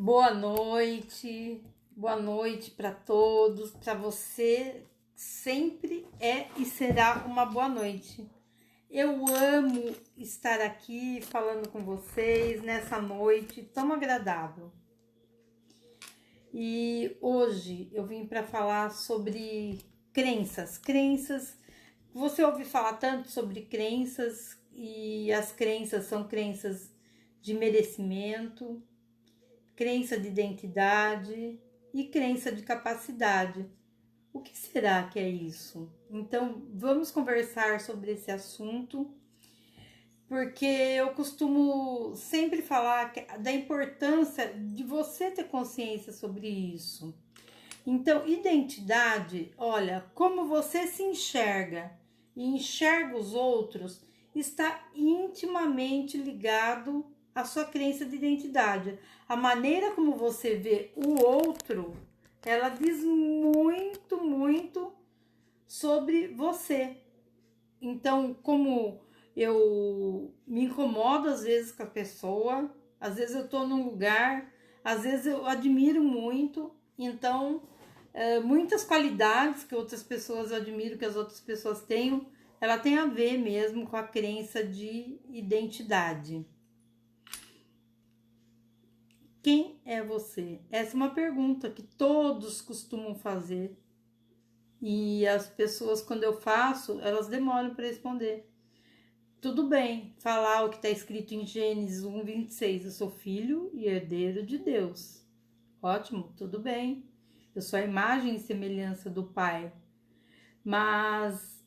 Boa noite para todos, para você sempre é e será uma boa noite. Eu amo estar aqui falando com vocês nessa noite tão agradável. E hoje eu vim para falar sobre crenças. Você ouve falar tanto sobre crenças e as crenças são crenças de merecimento, crença de identidade e crença de capacidade. O que será que é isso? Então, vamos conversar sobre esse assunto, porque eu costumo sempre falar da importância de você ter consciência sobre isso. Então, identidade, olha, como você se enxerga e enxerga os outros, está intimamente ligado à sua crença de identidade. A maneira como você vê o outro, ela diz muito sobre você. Então, como eu me incomodo às vezes com a pessoa, às vezes eu tô num lugar, às vezes eu admiro muito, então muitas qualidades que outras pessoas admiram, que as outras pessoas têm, ela tem a ver mesmo com a crença de identidade. Quem é você? Essa é uma pergunta que todos costumam fazer. E as pessoas, quando eu faço, elas demoram para responder. Tudo bem falar o que está escrito em Gênesis 1:26. Eu sou filho e herdeiro de Deus. Ótimo, tudo bem. Eu sou a imagem e semelhança do Pai. Mas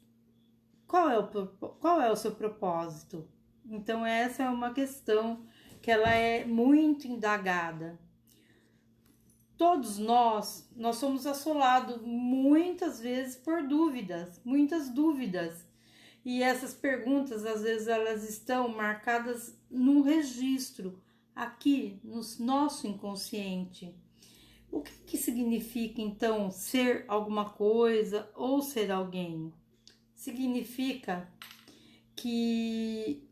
qual é o seu propósito? Então essa é uma questão que ela é muito indagada. Todos nós somos assolados muitas vezes por dúvidas, muitas dúvidas. E essas perguntas, às vezes, elas estão marcadas num registro, aqui no nosso inconsciente. O que significa, então, ser alguma coisa ou ser alguém? Significa que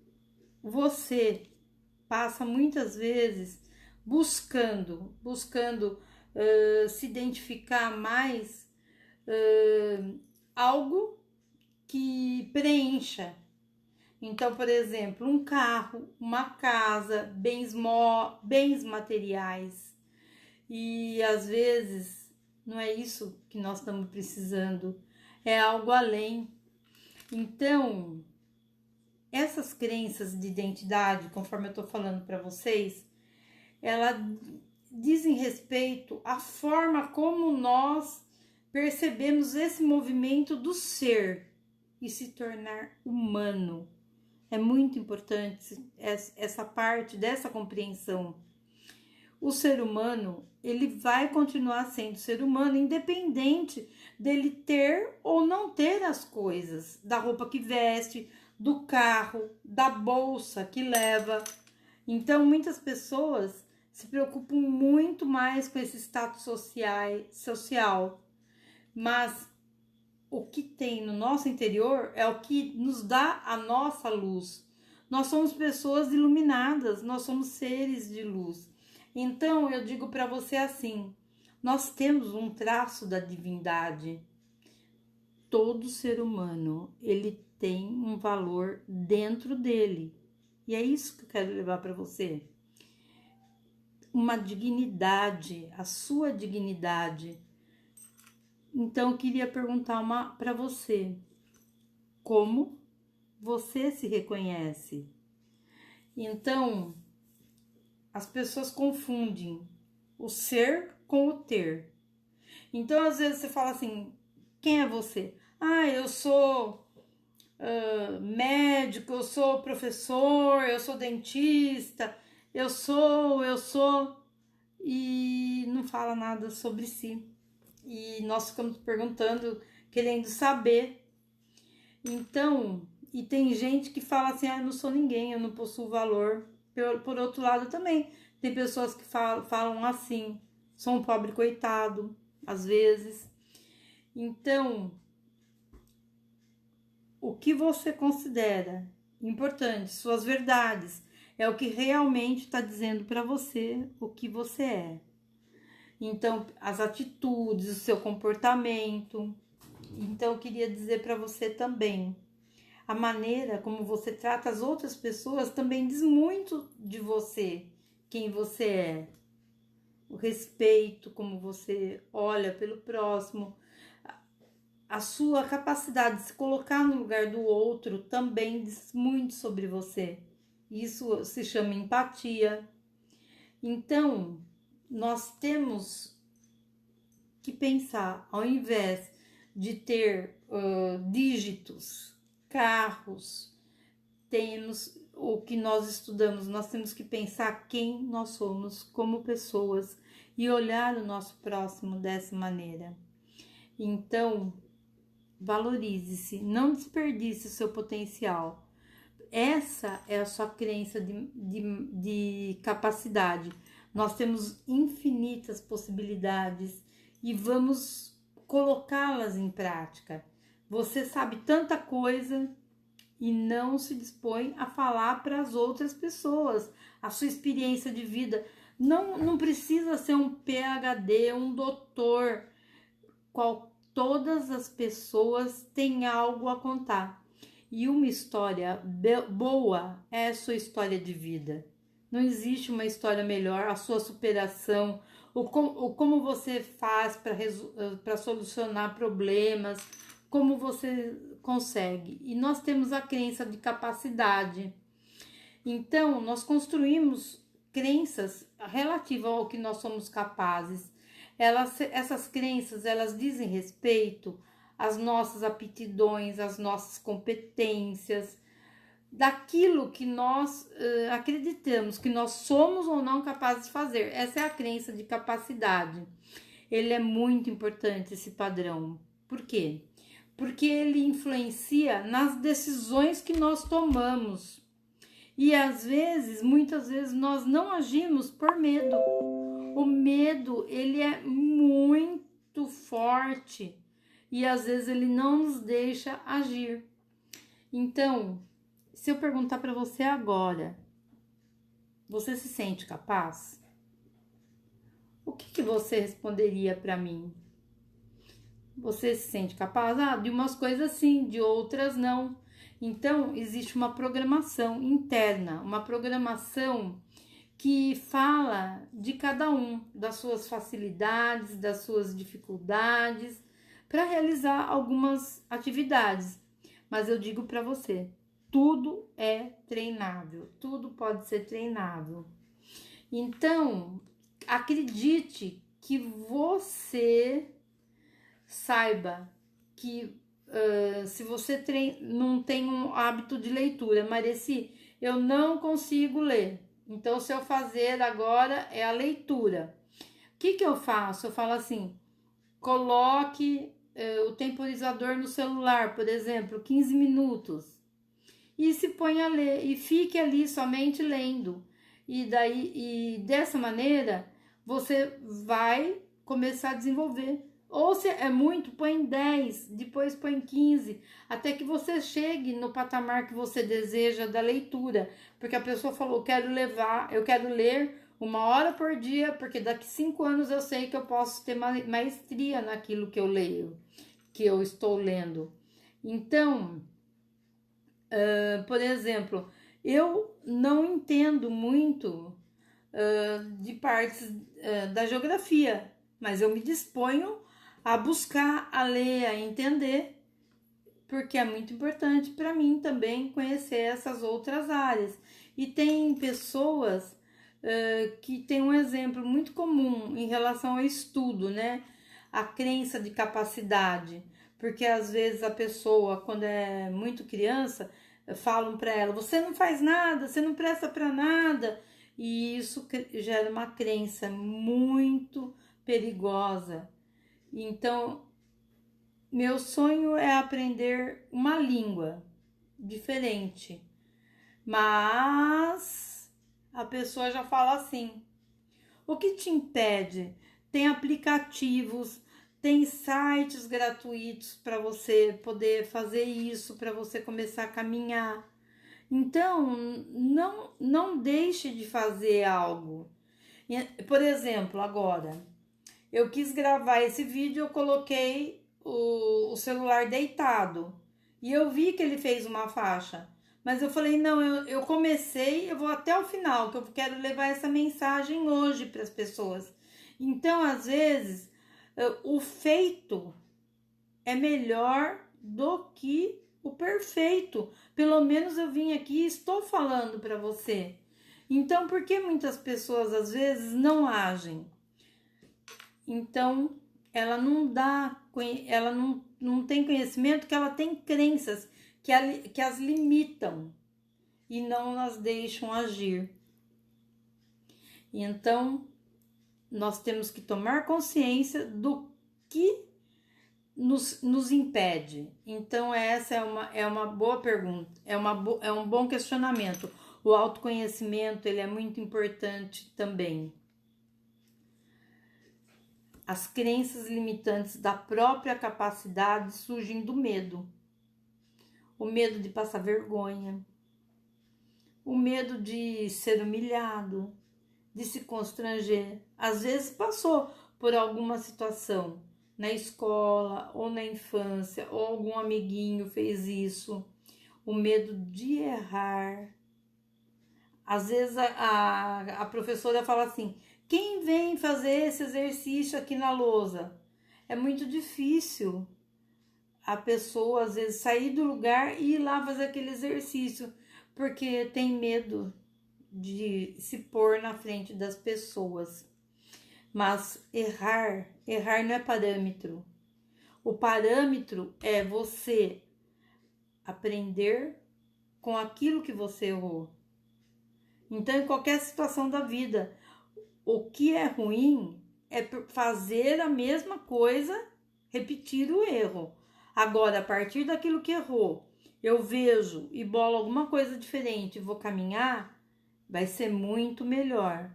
você passa muitas vezes buscando se identificar mais algo que preencha. Então, por exemplo, um carro, uma casa, bens materiais. E às vezes não é isso que nós estamos precisando, é algo além. Então, essas crenças de identidade, conforme eu estou falando para vocês, ela dizem respeito à forma como nós percebemos esse movimento do ser e se tornar humano. É muito importante essa parte dessa compreensão. O ser humano, ele vai continuar sendo ser humano, independente dele ter ou não ter as coisas, da roupa que veste, do carro, da bolsa que leva. Então, muitas pessoas se preocupam muito mais com esse status social, mas o que tem no nosso interior é o que nos dá a nossa luz. Nós somos pessoas iluminadas, nós somos seres de luz. Então eu digo para você assim, nós temos um traço da divindade. Todo ser humano, ele tem um valor dentro dele. E é isso que eu quero levar para você. Uma dignidade, a sua dignidade. Então eu queria perguntar para você, como você se reconhece? Então, as pessoas confundem o ser com o ter. Então, às vezes você fala assim, quem é você? Ah, eu sou médico, eu sou professor, eu sou dentista, eu sou, e não fala nada sobre si. E nós ficamos perguntando, querendo saber. Então, e tem gente que fala assim, ah, eu não sou ninguém, eu não possuo valor. Por outro lado também, tem pessoas que falam assim, sou um pobre coitado, às vezes. Então, o que você considera importante, suas verdades, é o que realmente está dizendo para você o que você é. Então, as atitudes, o seu comportamento. Então, eu queria dizer para você também, a maneira como você trata as outras pessoas também diz muito de você, quem você é. O respeito, como você olha pelo próximo, a sua capacidade de se colocar no lugar do outro também diz muito sobre você. Isso se chama empatia. Então, nós temos que pensar, ao invés de ter dígitos, carros, temos o que nós estudamos, nós temos que pensar quem nós somos como pessoas e olhar o nosso próximo dessa maneira. Então, valorize-se, não desperdice o seu potencial. Essa é a sua crença de capacidade. Nós temos infinitas possibilidades e vamos colocá-las em prática. Você sabe tanta coisa e não se dispõe a falar para as outras pessoas a sua experiência de vida. Não precisa ser um PhD, um doutor. Todas as pessoas têm algo a contar. E uma história boa é a sua história de vida. Não existe uma história melhor, a sua superação, como você faz para solucionar problemas, como você consegue. E nós temos a crença de capacidade. Então, nós construímos crenças relativas ao que nós somos capazes. Essas crenças, elas dizem respeito às nossas aptidões, às nossas competências, daquilo que nós acreditamos que nós somos ou não capazes de fazer. Essa é a crença de capacidade. Ele é muito importante, esse padrão. Por quê? Porque ele influencia nas decisões que nós tomamos. E às vezes, muitas vezes, nós não agimos por medo. O medo, ele é muito forte e às vezes ele não nos deixa agir. Então, se eu perguntar para você agora, você se sente capaz? O que você responderia para mim? Você se sente capaz? De umas coisas sim, de outras não. Então, existe uma programação interna, uma programação que fala de cada um, das suas facilidades, das suas dificuldades, para realizar algumas atividades. Mas eu digo para você, tudo é treinável, tudo pode ser treinável. Então, acredite que você saiba que se você não tem um hábito de leitura, Mareci, eu não consigo ler. Então, se eu fazer agora é a leitura. O que eu faço? Eu falo assim, coloque o temporizador no celular, por exemplo, 15 minutos. E se põe a ler, e fique ali somente lendo. E dessa maneira, você vai começar a desenvolver. Ou se é muito, põe 10, depois põe 15, até que você chegue no patamar que você deseja da leitura. Porque a pessoa falou, eu quero ler 1 hora por dia, porque daqui 5 anos eu sei que eu posso ter maestria naquilo que eu leio, que eu estou lendo. Então, por exemplo, eu não entendo muito de partes da geografia, mas eu me disponho a buscar, a ler, a entender, porque é muito importante para mim também conhecer essas outras áreas. E tem pessoas que têm um exemplo muito comum em relação ao estudo, né? A crença de capacidade, porque às vezes a pessoa, quando é muito criança, falam para ela, você não faz nada, você não presta para nada, e isso gera uma crença muito perigosa. Então, meu sonho é aprender uma língua diferente, mas a pessoa já fala assim, o que te impede? Tem aplicativos, tem sites gratuitos para você poder fazer isso, para você começar a caminhar. Então, não deixe de fazer algo. Por exemplo, agora, eu quis gravar esse vídeo, eu coloquei o celular deitado. E eu vi que ele fez uma faixa. Mas eu falei, não, eu comecei, eu vou até o final, que eu quero levar essa mensagem hoje para as pessoas. Então, às vezes, o feito é melhor do que o perfeito. Pelo menos eu vim aqui e estou falando para você. Então, por que muitas pessoas às vezes não agem? Então, ela não tem conhecimento, que ela tem crenças que as limitam e não as deixam agir. Então, nós temos que tomar consciência do que nos impede. Então, essa é uma boa pergunta, é um bom questionamento. O autoconhecimento, ele é muito importante também. As crenças limitantes da própria capacidade surgem do medo. O medo de passar vergonha, o medo de ser humilhado, de se constranger. Às vezes passou por alguma situação na escola ou na infância, ou algum amiguinho fez isso. O medo de errar. Às vezes a professora fala assim: quem vem fazer esse exercício aqui na lousa? É muito difícil a pessoa às vezes sair do lugar e ir lá fazer aquele exercício, porque tem medo de se pôr na frente das pessoas. Mas errar não é parâmetro. O parâmetro é você aprender com aquilo que você errou. Então, em qualquer situação da vida, o que é ruim é fazer a mesma coisa, repetir o erro. Agora, a partir daquilo que errou, eu vejo e bolo alguma coisa diferente, vou caminhar, vai ser muito melhor.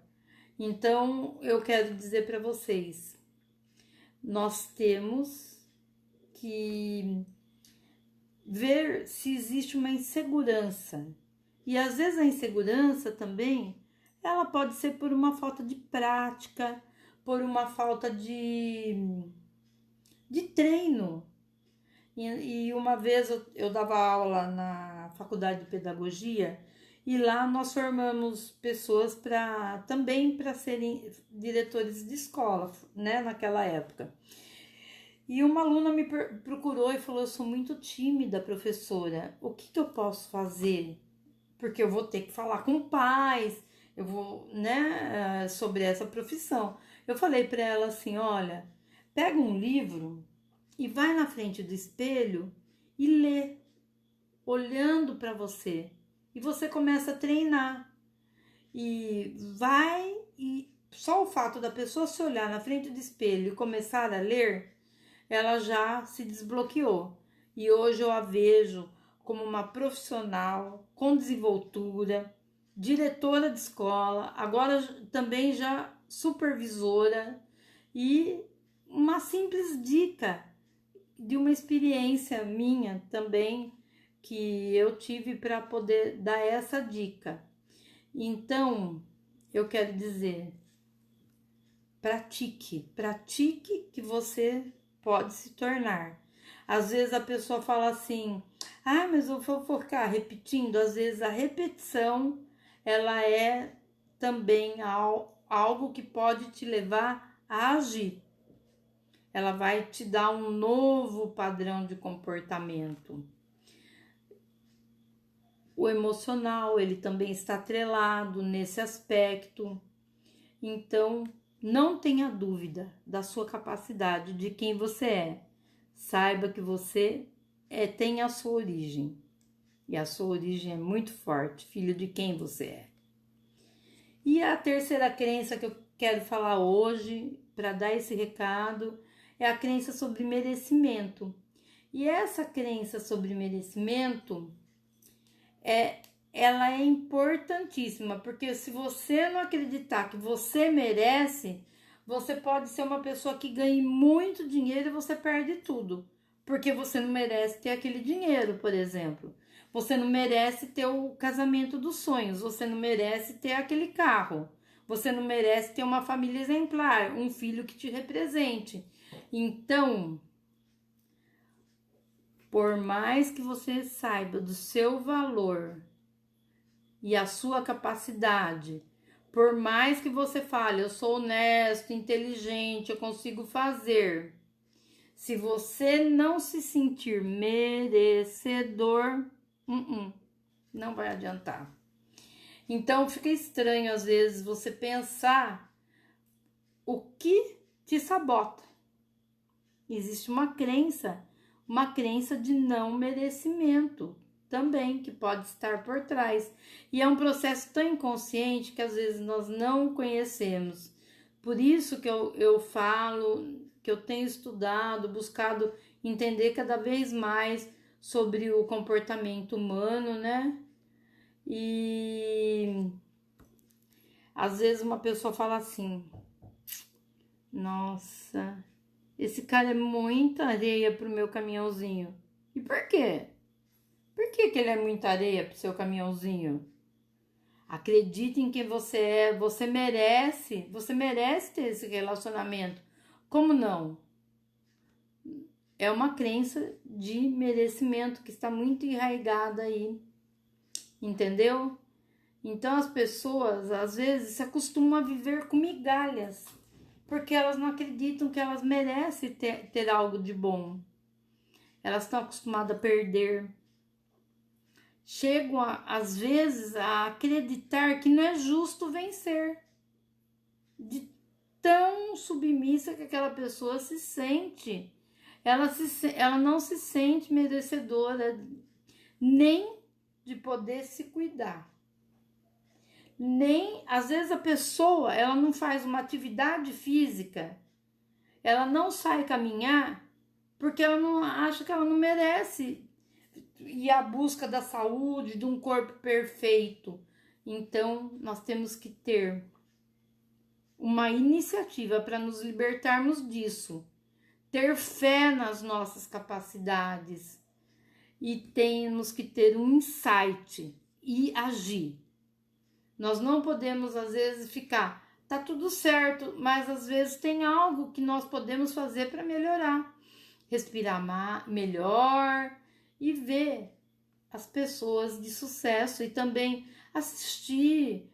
Então, eu quero dizer para vocês, nós temos que ver se existe uma insegurança. E às vezes a insegurança também, ela pode ser por uma falta de prática, por uma falta de treino. E uma vez eu dava aula na faculdade de pedagogia e lá nós formamos pessoas também para serem diretores de escola, né, naquela época. E uma aluna me procurou e falou: eu sou muito tímida, professora, o que eu posso fazer? Porque eu vou ter que falar com pais, eu vou, né, sobre essa profissão. Eu falei para ela assim: olha, pega um livro e vai na frente do espelho e lê, olhando para você. E você começa a treinar. E só o fato da pessoa se olhar na frente do espelho e começar a ler, ela já se desbloqueou. E hoje eu a vejo como uma profissional com desenvoltura, diretora de escola, agora também já supervisora, e uma simples dica de uma experiência minha também que eu tive para poder dar essa dica. Então, eu quero dizer, pratique que você pode se tornar. Às vezes a pessoa fala assim: ah, mas eu vou ficar repetindo. Às vezes a repetição, ela é também algo que pode te levar a agir. Ela vai te dar um novo padrão de comportamento. O emocional, ele também está atrelado nesse aspecto. Então, não tenha dúvida da sua capacidade, de quem você é. Saiba que você tem a sua origem. E a sua origem é muito forte, filho de quem você é. E a terceira crença que eu quero falar hoje, para dar esse recado, é a crença sobre merecimento. E essa crença sobre merecimento, ela é importantíssima, porque se você não acreditar que você merece, você pode ser uma pessoa que ganhe muito dinheiro e você perde tudo, porque você não merece ter aquele dinheiro, por exemplo. Você não merece ter o casamento dos sonhos, você não merece ter aquele carro, você não merece ter uma família exemplar, um filho que te represente. Então, por mais que você saiba do seu valor e a sua capacidade, por mais que você fale, eu sou honesto, inteligente, eu consigo fazer, se você não se sentir merecedor, não vai adiantar. Então fica estranho às vezes você pensar o que te sabota. Existe uma crença de não merecimento também, que pode estar por trás. E é um processo tão inconsciente que às vezes nós não conhecemos. Por isso que eu falo, que eu tenho estudado, buscado entender cada vez mais sobre o comportamento humano, né? E às vezes uma pessoa fala assim: nossa, esse cara é muita areia pro meu caminhãozinho. E por quê? Por que ele é muita areia pro seu caminhãozinho? Acredite em quem você é, você merece ter esse relacionamento. Como não? É uma crença de merecimento que está muito enraizada aí, entendeu? Então as pessoas às vezes se acostumam a viver com migalhas, porque elas não acreditam que elas merecem ter algo de bom. Elas estão acostumadas a perder. Chegam às vezes a acreditar que não é justo vencer, de tão submissa que aquela pessoa se sente. Ela não se sente merecedora nem de poder se cuidar. Nem, às vezes a pessoa, ela não faz uma atividade física, ela não sai caminhar porque ela não acha que ela não merece ir à busca da saúde, de um corpo perfeito. Então, nós temos que ter uma iniciativa para nos libertarmos disso, ter fé nas nossas capacidades e temos que ter um insight e agir. Nós não podemos, às vezes, ficar, tá tudo certo, mas às vezes tem algo que nós podemos fazer para melhorar. Respirar melhor e ver as pessoas de sucesso e também assistir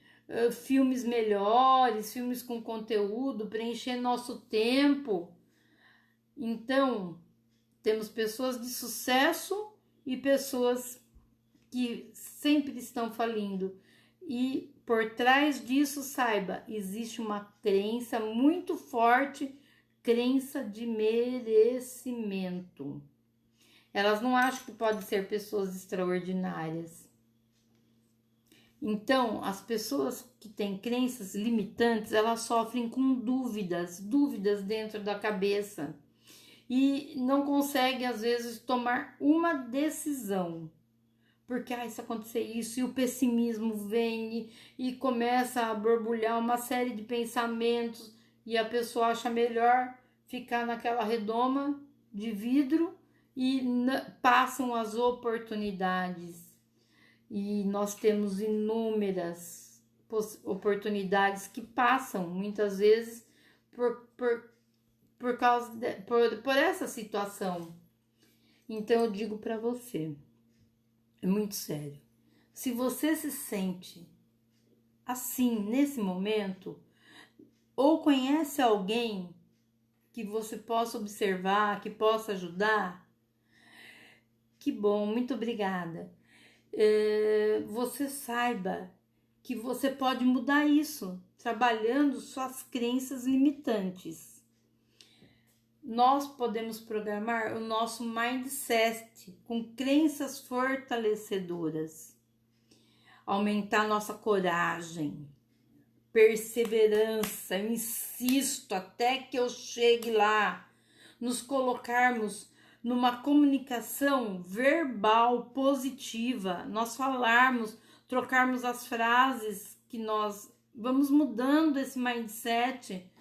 filmes melhores, filmes com conteúdo, preencher nosso tempo. Então, temos pessoas de sucesso e pessoas que sempre estão falindo. E por trás disso, saiba, existe uma crença muito forte, crença de merecimento. Elas não acham que podem ser pessoas extraordinárias. Então, as pessoas que têm crenças limitantes, elas sofrem com dúvidas dentro da cabeça. E não conseguem, às vezes, tomar uma decisão. Porque, se acontecer isso, e o pessimismo vem e começa a borbulhar uma série de pensamentos, e a pessoa acha melhor ficar naquela redoma de vidro e passam as oportunidades. E nós temos inúmeras oportunidades que passam, muitas vezes, por essa situação. Então eu digo para você, é muito sério. Se você se sente assim nesse momento, ou conhece alguém que você possa observar, que possa ajudar, que bom, muito obrigada. Você saiba que você pode mudar isso, trabalhando suas crenças limitantes. Nós podemos programar o nosso mindset com crenças fortalecedoras, aumentar nossa coragem, perseverança, eu insisto até que eu chegue lá, nos colocarmos numa comunicação verbal positiva, nós falarmos, trocarmos as frases que nós vamos mudando esse mindset.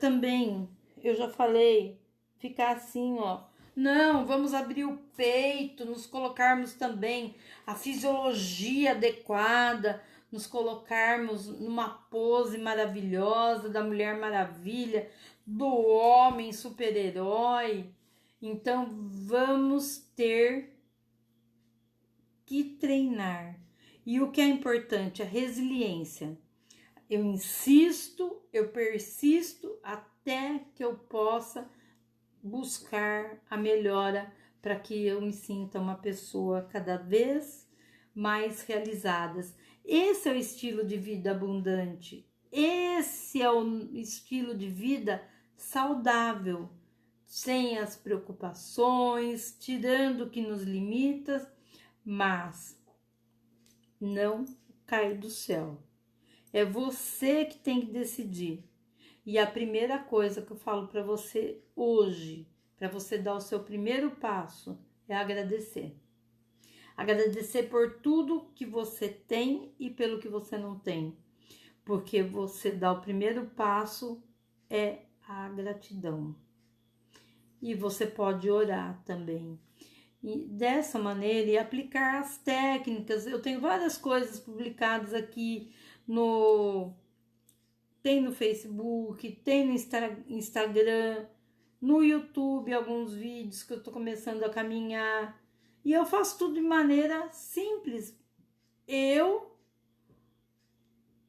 Também, eu já falei, ficar assim, Não, vamos abrir o peito, nos colocarmos também a fisiologia adequada, nos colocarmos numa pose maravilhosa da Mulher Maravilha, do homem super-herói. Então vamos ter que treinar. E o que é importante? A resiliência. Eu insisto, eu persisto até que eu possa buscar a melhora para que eu me sinta uma pessoa cada vez mais realizada. Esse é o estilo de vida abundante. Esse é o estilo de vida saudável, sem as preocupações, tirando o que nos limita, mas não cai do céu. É você que tem que decidir. E a primeira coisa que eu falo para você hoje, para você dar o seu primeiro passo, é agradecer. Agradecer por tudo que você tem e pelo que você não tem. Porque você dá o primeiro passo é a gratidão. E você pode orar também. E dessa maneira, e aplicar as técnicas. Eu tenho várias coisas publicadas aqui tem no Facebook, tem no Instagram, no YouTube, alguns vídeos que eu tô começando a caminhar. E eu faço tudo de maneira simples.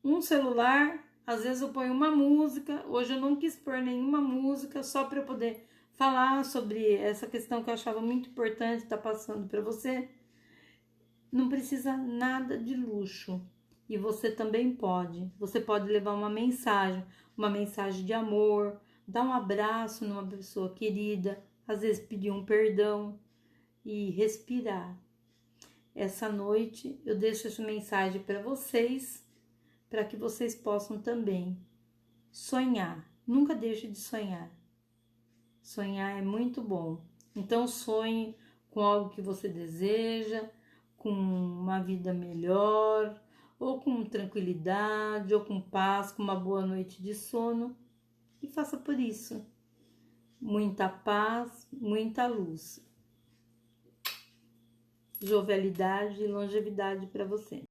Um celular, às vezes eu ponho uma música. Hoje eu não quis pôr nenhuma música, só para eu poder falar sobre essa questão que eu achava muito importante estar passando para você. Não precisa nada de luxo. E você também pode. Você pode levar uma mensagem de amor, dar um abraço numa pessoa querida, às vezes pedir um perdão e respirar. Essa noite eu deixo essa mensagem para vocês, para que vocês possam também sonhar. Nunca deixe de sonhar. Sonhar é muito bom. Então sonhe com algo que você deseja, com uma vida melhor, ou com tranquilidade, ou com paz, com uma boa noite de sono. E faça por isso. Muita paz, muita luz. Jovialidade e longevidade para você.